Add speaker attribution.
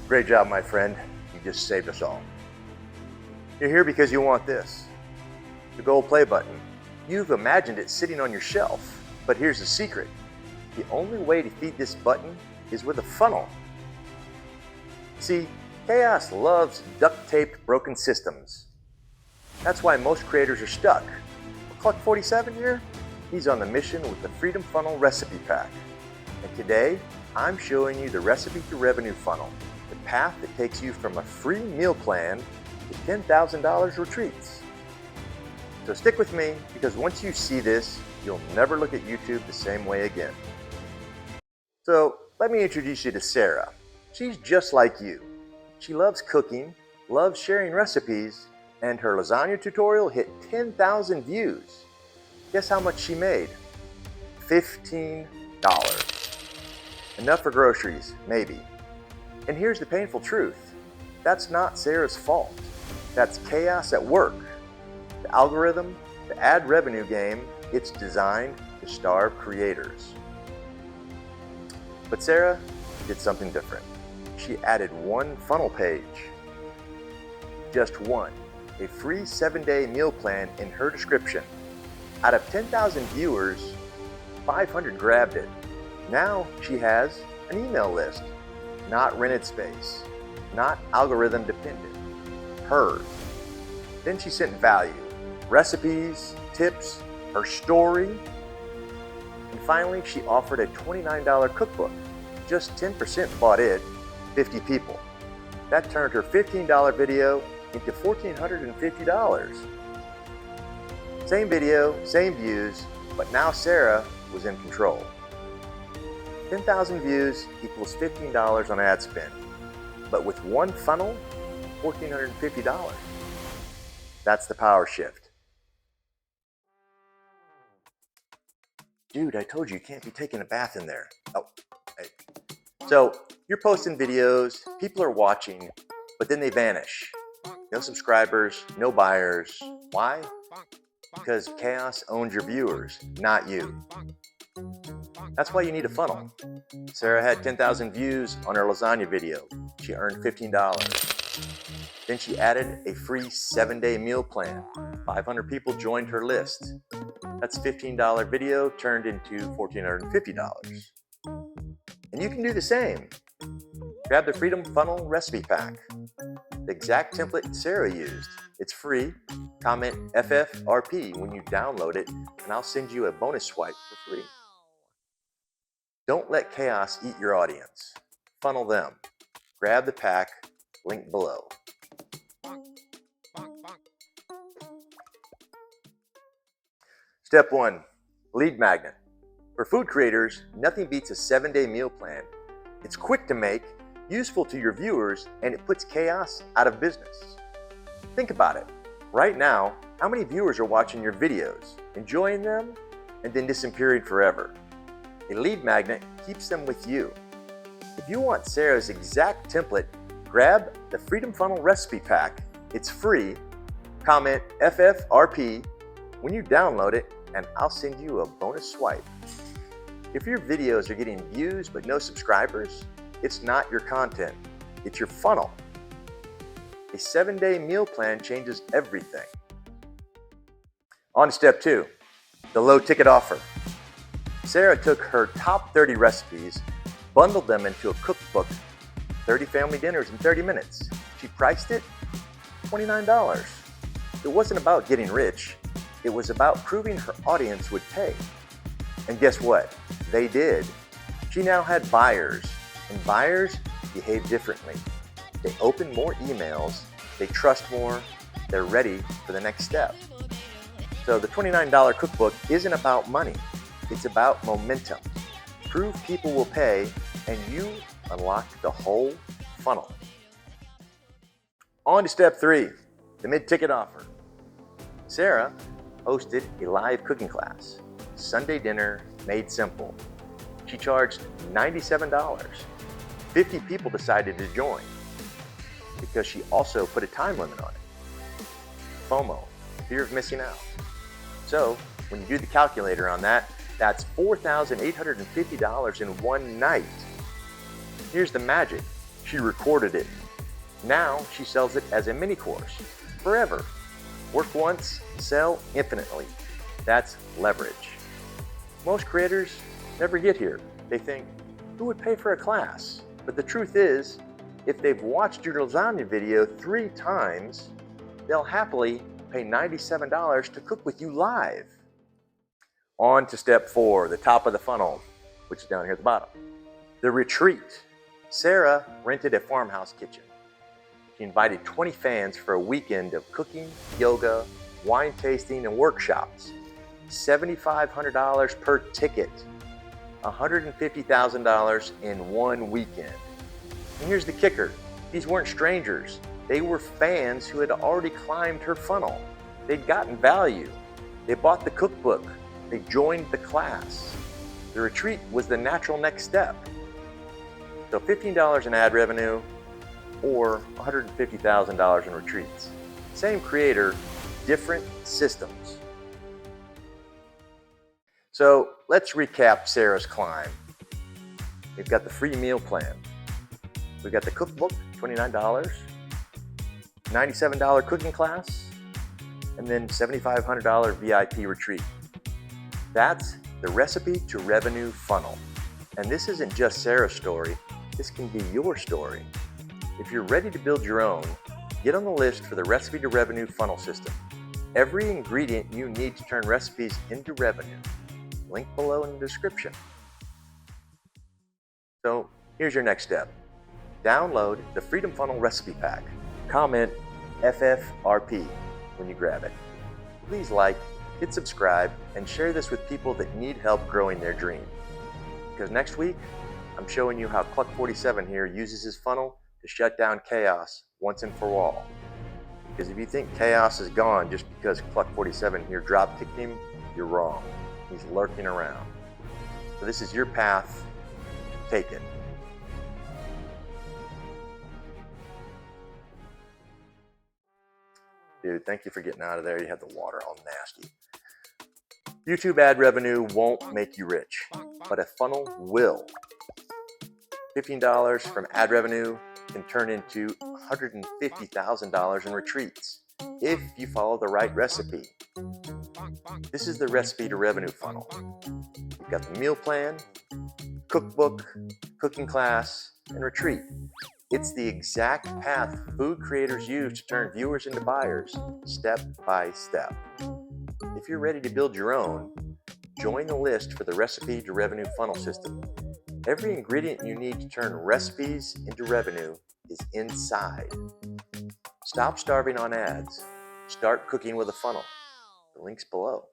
Speaker 1: Great job, my friend. You just saved us all. You're here because you want this, the gold play button. You've imagined it sitting on your shelf, but here's the secret. The only way to feed this button is with a funnel. See, chaos loves duct-taped broken systems. That's why most creators are stuck. Cluck 47 here? He's on the mission with the Freedom Funnel Recipe Pack. And today, I'm showing you the recipe to revenue funnel, the path that takes you from a free meal plan to $10,000 retreats. So stick with me, because once you see this, you'll never look at YouTube the same way again. So let me introduce you to Sarah. She's just like you. She loves cooking, loves sharing recipes, and her lasagna tutorial hit 10,000 views. Guess how much she made? $15. Enough for groceries, maybe. And here's the painful truth. That's not Sarah's fault. That's chaos at work. The algorithm, the ad revenue game, it's designed to starve creators. But Sarah did something different. She added one funnel page. Just one. A free 7-day meal plan in her description. Out of 10,000 viewers, 500 grabbed it. Now she has an email list. Not rented space. Not algorithm dependent. Hers. Then she sent value. Recipes, tips, her story. And finally, she offered a $29 cookbook. Just 10% bought it, 50 people. That turned her $15 video into $1,450. Same video, same views, but now Sarah was in control. 10,000 views equals $15 on ad spend. But with one funnel, $1,450. That's the power shift. Dude, I told you can't be taking a bath in there. Oh, hey. So you're posting videos, people are watching, but then they vanish. No subscribers, no buyers. Why? Because chaos owns your viewers, not you. That's why you need a funnel. Sarah had 10,000 views on her lasagna video. She earned $15. Then she added a free 7-day meal plan. 500 people joined her list. That's $15 video turned into $1,450. And you can do the same. Grab the Freedom Funnel Recipe Pack. The exact template Sarah used. It's free. Comment FFRP when you download it, and I'll send you a bonus swipe for free. Don't let chaos eat your audience. Funnel them. Grab the pack, link below. Step 1. Lead magnet. For food creators, nothing beats a 7-day meal plan. It's quick to make, useful to your viewers, and it puts chaos out of business. Think about it. Right now, how many viewers are watching your videos, enjoying them, and then disappearing forever? A lead magnet keeps them with you. If you want Sarah's exact template, grab the Freedom Funnel Recipe Pack. It's free. Comment FFRP when you download it, and I'll send you a bonus swipe. If your videos are getting views but no subscribers, it's not your content, it's your funnel. A 7-day meal plan changes everything. On to step 2, the low ticket offer. Sarah took her top 30 recipes, bundled them into a cookbook, 30 family dinners in 30 minutes. She priced it $29. It wasn't about getting rich, it was about proving her audience would pay. And guess what? They did. She now had buyers, and buyers behave differently. They open more emails, they trust more, they're ready for the next step. So the $29 cookbook isn't about money, it's about momentum. Prove people will pay, and you unlock the whole funnel. On to step 3, the mid-ticket offer. Sarah hosted a live cooking class, Sunday dinner made simple. She charged $97. 50 people decided to join because she also put a time limit on it. FOMO, fear of missing out. So when you do the calculator on that, that's $4,850 in one night. Here's the magic. She recorded it. Now she sells it as a mini course, forever. Work once, sell infinitely. That's leverage. Most creators never get here. They think, who would pay for a class? But the truth is, if they've watched your lasagna video 3 times, they'll happily pay $97 to cook with you live. On to step 4, the top of the funnel, which is down here at the bottom. The retreat. Sarah rented a farmhouse kitchen. She invited 20 fans for a weekend of cooking, yoga, wine tasting, and workshops. $7,500 per ticket. $150,000 in one weekend. And here's the kicker. These weren't strangers. They were fans who had already climbed her funnel. They'd gotten value. They bought the cookbook. They joined the class. The retreat was the natural next step. So $15 in ad revenue or $150,000 in retreats. Same creator, different systems. So let's recap Sarah's climb. We've got the free meal plan. We've got the cookbook, $29, $97 cooking class, and then $7,500 VIP retreat. That's the recipe to revenue funnel. And this isn't just Sarah's story, this can be your story. If you're ready to build your own, get on the list for the recipe to revenue funnel system. Every ingredient you need to turn recipes into revenue. Link below in the description. So here's your next step. Download the Freedom Funnel Recipe Pack. Comment FFRP when you grab it. Please like, hit subscribe, and share this with people that need help growing their dream. Because next week, I'm showing you how Cluck47 here uses his funnel to shut down chaos once and for all. Because if you think chaos is gone just because Cluck47 here drop kicked him, you're wrong. He's lurking around. So this is your path. Take it. Dude, thank you for getting out of there. You had the water all nasty. YouTube ad revenue won't make you rich, but a funnel will. $15 from ad revenue can turn into $150,000 in retreats if you follow the right recipe. This is the recipe to revenue funnel. You've got the meal plan, cookbook, cooking class, and retreat. It's the exact path food creators use to turn viewers into buyers, step by step. If you're ready to build your own, join the list for the recipe to revenue funnel system. Every ingredient you need to turn recipes into revenue is inside. Stop starving on ads. Start cooking with a funnel. The link's below.